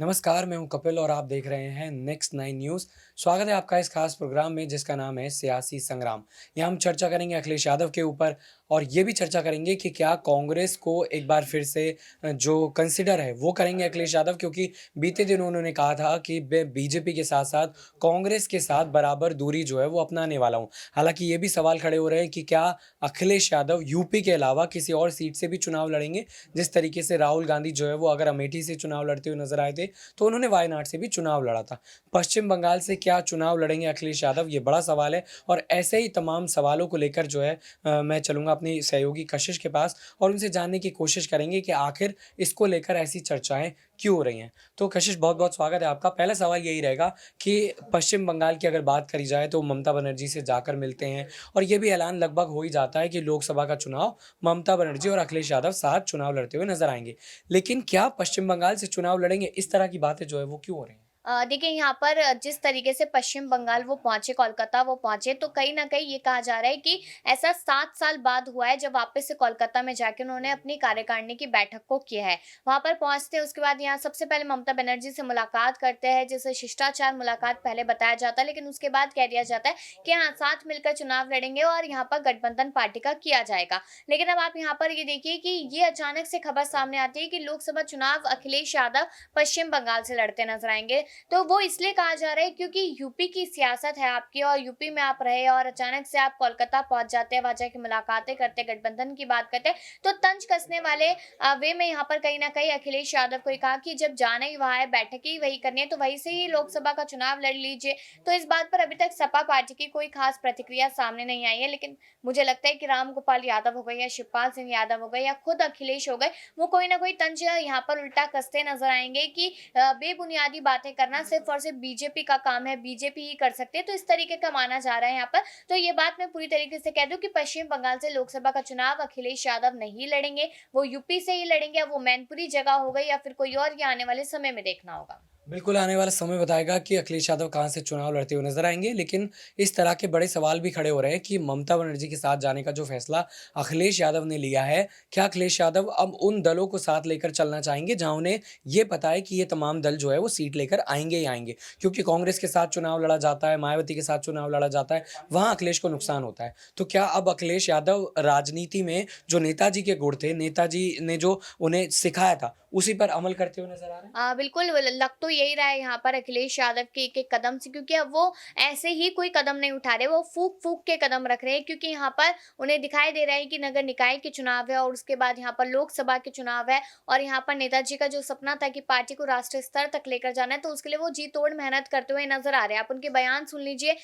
नमस्कार, मैं हूं कपिल और आप देख रहे हैं नेक्स्ट नाइन न्यूज़। स्वागत है आपका इस खास प्रोग्राम में जिसका नाम है सियासी संग्राम। यहाँ हम चर्चा करेंगे अखिलेश यादव के ऊपर और ये भी चर्चा करेंगे कि क्या कांग्रेस को एक बार फिर से जो कंसिडर है वो करेंगे अखिलेश यादव, क्योंकि बीते दिनों उन्होंने कहा था कि मैं बीजेपी के साथ-साथ कांग्रेस के साथ बराबर दूरी जो है वो अपनाने वाला हूँ। हालाँकि ये भी सवाल खड़े हो रहे हैं कि क्या अखिलेश यादव यूपी के अलावा किसी और सीट से भी चुनाव लड़ेंगे? जिस तरीके से राहुल गांधी जो है वो अगर अमेठी से चुनाव लड़ते हुए नज़र आए थे, तो उन्होंने वायनाड से भी चुनाव लड़ा था। पश्चिम बंगाल से क्या चुनाव लड़ेंगे अखिलेश यादव? ये बड़ा सवाल है और ऐसे ही तमाम सवालों को लेकर जो है मैं चलूँगा अपनी सहयोगी कशिश के पास और उनसे जानने की कोशिश करेंगे कि आखिर इसको लेकर ऐसी चर्चाएँ क्यों हो रही हैं। तो कशिश, बहुत-बहुत स्वागत है आपका। पहला सवाल यही रहेगा कि पश्चिम बंगाल की अगर बात करी जाए तो ममता बनर्जी से जाकर मिलते हैं और ये भी ऐलान लगभग हो ही जाता है कि लोकसभा का चुनाव ममता बनर्जी और अखिलेश यादव साथ चुनाव लड़ते हुए नज़र आएँगे। लेकिन क्या पश्चिम बंगाल से चुनाव लड़ेंगे? इस तरह की बातें जो है वो क्यों हो रही हैं? देखिए यहाँ पर जिस तरीके से पश्चिम बंगाल वो पहुँचे, कोलकाता वो पहुँचे, तो कहीं न कहीं ये कहा जा रहा है कि ऐसा 7 साल बाद हुआ है जब वापस से कोलकाता में जाके उन्होंने अपनी कार्यकारिणी की बैठक को किया है। वहाँ पर पहुँचते हैं, उसके बाद यहाँ सबसे पहले ममता बनर्जी से मुलाकात करते हैं, जिसे शिष्टाचार मुलाकात पहले बताया जाता है, लेकिन उसके बाद कह दिया जाता है कि हाँ, साथ मिलकर चुनाव लड़ेंगे और यहाँ पर गठबंधन पार्टी का किया जाएगा। लेकिन अब आप यहाँ पर ये देखिए कि ये अचानक से खबर सामने आती है कि लोकसभा चुनाव अखिलेश यादव पश्चिम बंगाल से लड़ते नज़र आएँगे। तो वो इसलिए कहा जा रहा है क्योंकि यूपी की सियासत है आपकी और यूपी में आप रहे और अचानक से आप कोलकाता पहुंच जाते हैं, वहां जाके मुलाकातें करते हैं, गठबंधन की बात करते हैं, तो तंज कसने वाले वे में यहाँ पर कहीं ना कहीं अखिलेश यादव को ये कहा कि जब जाना ही वहां है, बैठक ही वही करनी है, तो वहीं से ही लोकसभा का चुनाव लड़ लीजिए। तो इस बात पर अभी तक सपा पार्टी की कोई खास प्रतिक्रिया सामने नहीं आई है, लेकिन मुझे लगता है कि राम गोपाल यादव हो गए या शिवपाल सिंह यादव हो गए या खुद अखिलेश हो गए, वो कोई ना कोई तंज यहाँ पर उल्टा कसते नजर आएंगे कि बेबुनियादी बातें करना सिर्फ और सिर्फ बीजेपी का काम है, बीजेपी ही कर सकते हैं, तो इस तरीके का माना जा रहा है यहाँ पर। तो ये बात मैं पूरी तरीके से कह दूं कि पश्चिम बंगाल से लोकसभा का चुनाव अखिलेश यादव नहीं लड़ेंगे, वो यूपी से ही लड़ेंगे। अब वो मैनपुरी जगह हो गई या फिर कोई और, ये आने वाले समय में देखना होगा। बिल्कुल, आने वाला समय बताएगा कि अखिलेश यादव कहाँ से चुनाव लड़ते हुए नज़र आएँगे। लेकिन इस तरह के बड़े सवाल भी खड़े हो रहे हैं कि ममता बनर्जी के साथ जाने का जो फ़ैसला अखिलेश यादव ने लिया है, क्या अखिलेश यादव अब उन दलों को साथ लेकर चलना चाहेंगे जहाँ उन्हें ये पता है कि ये तमाम दल जो है वो सीट लेकर आएँगे ही आएँगे? क्योंकि कांग्रेस के साथ चुनाव लड़ा जाता है, मायावती के साथ चुनाव लड़ा जाता है, वहाँ अखिलेश को नुकसान होता है। तो क्या अब अखिलेश यादव राजनीति में जो नेताजी के गुण थे, नेताजी ने जो उन्हें सिखाया था, उसी पर अमल करते हुए नज़र आ रहे हैं? बिल्कुल लग तो यही रहा है यहाँ पर अखिलेश यादव के एक-एक कदम से, क्योंकि अब वो ऐसे ही कोई कदम नहीं उठा रहे, वो फूँक-फूँक के कदम रख रहे हैं, क्योंकि यहाँ पर उन्हें दिखाई दे रहा है कि नगर निकाय के चुनाव है और उसके बाद यहाँ पर लोकसभा के चुनाव है और यहाँ पर नेताजी का जो सपना था कि पार्टी को राष्ट्रीय स्तर तक लेकर जाना है, तो उसके लिए वो जी तोड़ मेहनत करते हुए नज़र आ रहे हैं। आप उनके बयान सुन लीजिए।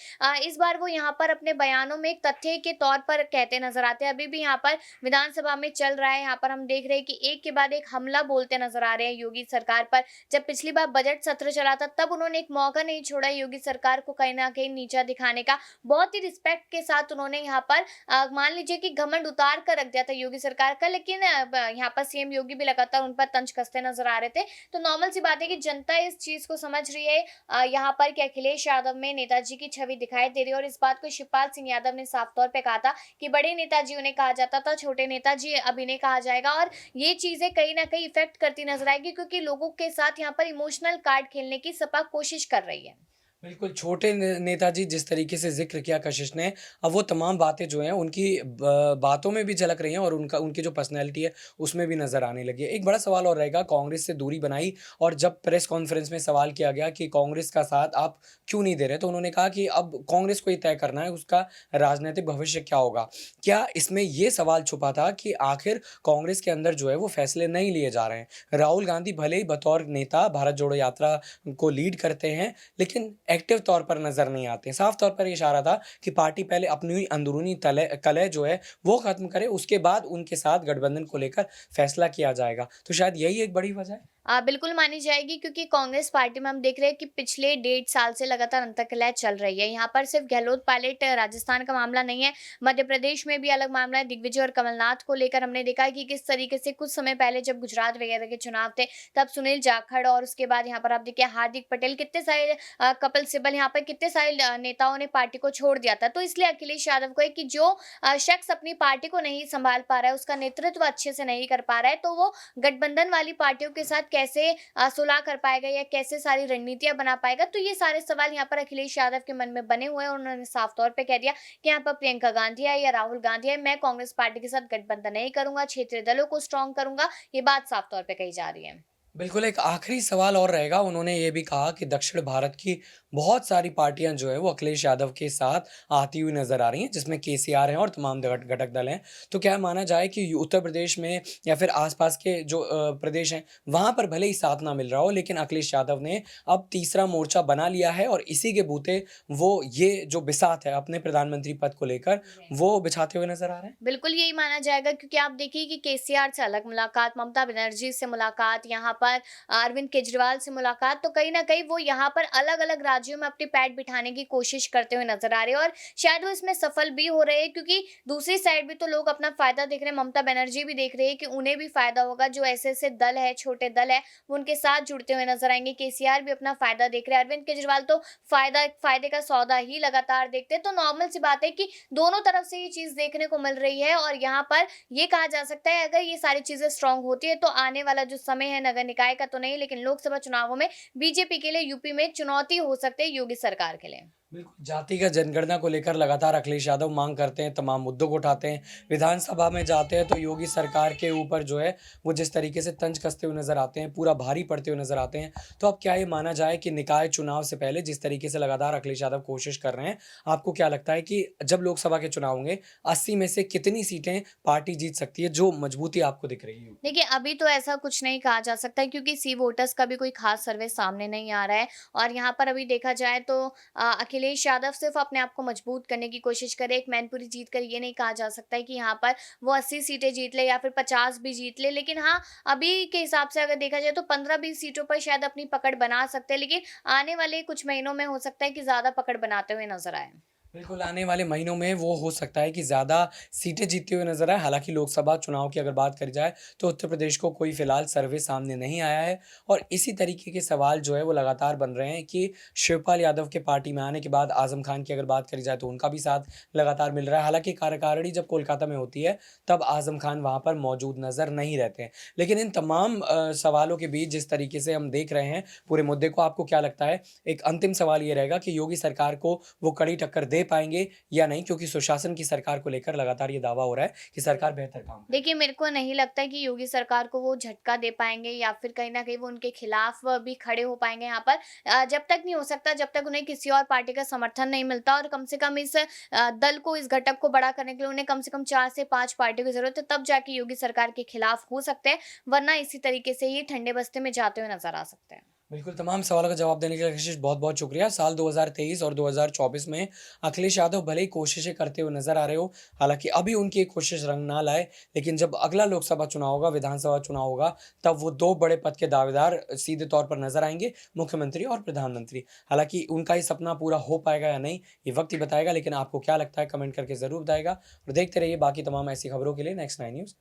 इस बार वो यहाँ पर अपने बयानों में एक तथ्य के तौर पर कहते नज़र आते हैं। अभी भी यहाँ पर विधानसभा में चल रहा है, यहाँ पर हम देख रहे हैं कि एक के बाद एक हमला बोलते नज़र आ रहे हैं योगी सरकार पर। जब पिछली बार बजट सत्र चला था, तब उन्होंने एक मौका नहीं छोड़ा योगी सरकार को कहीं न कहीं नीचा दिखाने का। बहुत ही रिस्पेक्ट के साथ उन्होंने यहाँ पर मान लीजिए कि घमंड उतार कर रख दिया था योगी सरकार का, लेकिन यहाँ पर सीएम योगी भी लगातार उन पर तंज कसते नज़र आ रहे थे। तो नॉर्मल सी बात है कि जनता इस चीज़ को समझ रही है यहाँ पर कि अखिलेश यादव में नेताजी की छवि दिखाई दे रही है और इस बात को शिवपाल सिंह यादव ने साफ तौर पे कहा था कि बड़े नेताजी उन्हें कहा जाता था, छोटे नेताजी अब इन्हें कहा जाएगा और ये चीज़ें कहीं न कहीं इफ़ेक्ट करती नज़र आएगी, क्योंकि लोगों के साथ यहाँ पर इमोशनल कार्ड खेलने की सपा कोशिश कर रही है। बिल्कुल, छोटे नेताजी जिस तरीके से ज़िक्र किया कशिश ने, अब वो तमाम बातें जो हैं उनकी ब बातों में भी झलक रही हैं और उनकी जो पर्सनैलिटी है, उसमें भी नज़र आने लगी है। एक बड़ा सवाल और रहेगा, कांग्रेस से दूरी बनाई और जब प्रेस कॉन्फ्रेंस में सवाल किया गया कि कांग्रेस का साथ आप क्यों नहीं दे रहे? तो उन्होंने कहा कि अब कांग्रेस को ये तय करना है उसका राजनैतिक भविष्य क्या होगा। क्या इसमें ये सवाल छुपा था कि आखिर कांग्रेस के अंदर जो है वो फैसले नहीं लिए जा रहे हैं? राहुल गांधी भले ही बतौर नेता भारत जोड़ो यात्रा को लीड करते हैं, लेकिन एक्टिव तौर पर नज़र नहीं आते। साफ तौर पर ये इशारा था कि पार्टी पहले अपनी अंदरूनी कलह जो है वो ख़त्म करे, उसके बाद उनके साथ गठबंधन को लेकर फैसला किया जाएगा। तो शायद यही एक बड़ी वजह है। बिल्कुल मानी जाएगी, क्योंकि कांग्रेस पार्टी में हम देख रहे हैं कि पिछले 1.5 साल से लगातार अंतर्कलह चल रही है। यहाँ पर सिर्फ गहलोत पायलट राजस्थान का मामला नहीं है, मध्य प्रदेश में भी अलग मामला है। दिग्विजय और कमलनाथ को लेकर हमने देखा है कि किस तरीके से कुछ समय पहले जब गुजरात वगैरह के चुनाव थे, तब सुनील जाखड़ और उसके बाद यहाँ पर आप देखिए हार्दिक पटेल, कितने सारे कपिल सिब्बल, यहाँ पर कितने सारे नेताओं ने पार्टी को छोड़ दिया था। तो इसलिए अखिलेश यादव को है कि जो शख्स अपनी पार्टी को नहीं संभाल पा रहा है, उसका नेतृत्व अच्छे से नहीं कर पा रहा है, तो वो गठबंधन वाली पार्टियों के साथ कैसे सुलह कर पाएगा या कैसे सारी रणनीतियां बना पाएगा। तो ये सारे सवाल यहाँ पर अखिलेश यादव के मन में बने हुए हैं और उन्होंने साफ तौर पे कह दिया कि यहाँ पर प्रियंका गांधी है या राहुल गांधी है, मैं कांग्रेस पार्टी के साथ गठबंधन नहीं करूंगा, क्षेत्रीय दलों को स्ट्रांग करूंगा। ये बात साफ तौर पे कही जा रही है। बिल्कुल, एक आखिरी सवाल और रहेगा। उन्होंने ये भी कहा कि दक्षिण भारत की बहुत सारी पार्टियाँ जो हैं वो अखिलेश यादव के साथ आती हुई नज़र आ रही हैं, जिसमें केसीआर हैं और तमाम घटक दल हैं। तो क्या माना जाए कि उत्तर प्रदेश में या फिर आस-पास के जो प्रदेश हैं, वहाँ पर भले ही साथ ना मिल रहा हो, लेकिन अखिलेश यादव ने अब तीसरा मोर्चा बना लिया है और इसी के बूते वो ये जो बिसात है अपने प्रधानमंत्री पद को लेकर, वो बिछाते हुए नज़र आ रहे हैं। बिल्कुल यही माना जाएगा, क्योंकि आप देखिए कि केसीआर से अलग मुलाकात, ममता बनर्जी से मुलाकात, यहाँ पर अरविंद केजरीवाल से मुलाकात, तो कहीं ना कहीं वो यहाँ पर अलग अलग राज्यों में अपनी पैठ बिठाने की कोशिश करते हुए नजर आ रहे हैं और शायद वो इसमें सफल भी हो रहे हैं, क्योंकि दूसरी साइड भी तो लोग अपना फायदा देख रहे हैं। ममता बनर्जी भी देख रही है कि उन्हें भी फायदा होगा, जो ऐसे ऐसे दल है, छोटे दल है, वो उनके साथ जुड़ते हुए नजर आएंगे। केसीआर भी अपना फायदा देख रहे हैं, अरविंद केजरीवाल तो फायदे का सौदा ही लगातार देखते हैं। तो नॉर्मल सी बात है कि दोनों तरफ से ये चीज देखने को मिल रही है और यहाँ पर ये कहा जा सकता है, अगर ये सारी चीजें स्ट्रांग होती है तो आने वाला जो समय है, नगर निकाय का तो नहीं लेकिन लोकसभा चुनावों में बीजेपी के लिए यूपी में चुनौती हो सकती है योगी सरकार के लिए। बिल्कुल, जातिगत जनगणना को लेकर लगातार अखिलेश यादव मांग करते हैं, तमाम मुद्दों को उठाते हैं। विधानसभा में जाते हैं तो योगी सरकार के ऊपर जो है वो जिस तरीके से तंज कसते हुए नज़र आते हैं, पूरा भारी पड़ते हुए नज़र आते हैं। तो अब क्या ये माना जाए कि निकाय चुनाव से पहले जिस तरीके से लगातार अखिलेश यादव कोशिश कर रहे हैं, आपको क्या लगता है कि जब लोकसभा के चुनाव होंगे, 80 में से कितनी सीटें पार्टी जीत सकती है, जो मजबूती आपको दिख रही है? देखिए, अभी तो ऐसा कुछ नहीं कहा जा सकता है, क्योंकि सी वोटर्स का भी कोई खास सर्वे सामने नहीं आ रहा है और यहाँ पर अभी देखा जाए तो अखिलेश यादव सिर्फ अपने आप को मजबूत करने की कोशिश करे। एक मैनपुरी जीत कर ये नहीं कहा जा सकता है कि यहाँ पर वो 80 सीटें जीत ले या फिर 50 भी जीत ले, लेकिन हाँ, अभी के हिसाब से अगर देखा जाए तो 15-20 सीटों पर शायद अपनी पकड़ बना सकते हैं, लेकिन आने वाले कुछ महीनों में हो सकता है कि ज्यादा पकड़ बनाते हुए नजर आए। बिल्कुल, आने वाले महीनों में वो हो सकता है कि ज़्यादा सीटें जीतते हुए नज़र आए। हालाँकि लोकसभा चुनाव की अगर बात करी जाए, तो उत्तर प्रदेश को कोई फ़िलहाल सर्वे सामने नहीं आया है और इसी तरीके के सवाल जो है वो लगातार बन रहे हैं कि शिवपाल यादव के पार्टी में आने के बाद आज़म खान की अगर बात करी जाए, तो उनका भी साथ लगातार मिल रहा है। हालाँकि कार्यकारिणी जब कोलकाता में होती है, तब आज़म खान वहाँ पर मौजूद नज़र नहीं रहते हैं। लेकिन इन तमाम सवालों के बीच जिस तरीके से हम देख रहे हैं पूरे मुद्दे को, आपको क्या लगता है? एक अंतिम सवाल ये रहेगा कि योगी सरकार को वो कड़ी टक्कर दे पाएँगे या नहीं? क्योंकि सुशासन की सरकार को लेकर लगातार ये दावा हो रहा है कि सरकार बेहतर काम करे। देखिए, मेरे को नहीं लगता है कि योगी सरकार को वो झटका दे पाएँगे या फिर कहीं न कहीं वो उनके खिलाफ भी खड़े हो पाएँगे यहाँ पर। जब तक नहीं हो सकता, जब तक उन्हें किसी और पार्टी का समर्थन नहीं मिलता और कम से कम इस दल को, इस घटक को बड़ा करने के लिए उन्हें कम से कम 4 से 5 पार्टियों की ज़रूरत है, तब जाके योगी सरकार के खिलाफ हो सकते हैं, वरना इसी तरीके से ये ठंडे बस्ते में जाते हुए नज़र आ सकते हैं। बिल्कुल, तमाम सवालों का जवाब देने के लिए आशीष बहुत-बहुत शुक्रिया। साल 2023 और 2024 में अखिलेश यादव भले ही कोशिशें करते हुए नज़र आ रहे हो, हालाँकि अभी उनकी ये कोशिश रंग ना लाए, लेकिन जब अगला लोकसभा चुनाव होगा, विधानसभा चुनाव होगा, तब वो 2 बड़े पद के दावेदार सीधे तौर पर नज़र आएँगे, मुख्यमंत्री और प्रधानमंत्री। हालाँकि उनका ये सपना पूरा हो पाएगा या नहीं, ये वक़्त ही बताएगा, लेकिन आपको क्या लगता है कमेंट करके ज़रूर बताइएगा और देखते रहिए बाकी तमाम ऐसी खबरों के लिए नेक्स्ट 9 न्यूज़।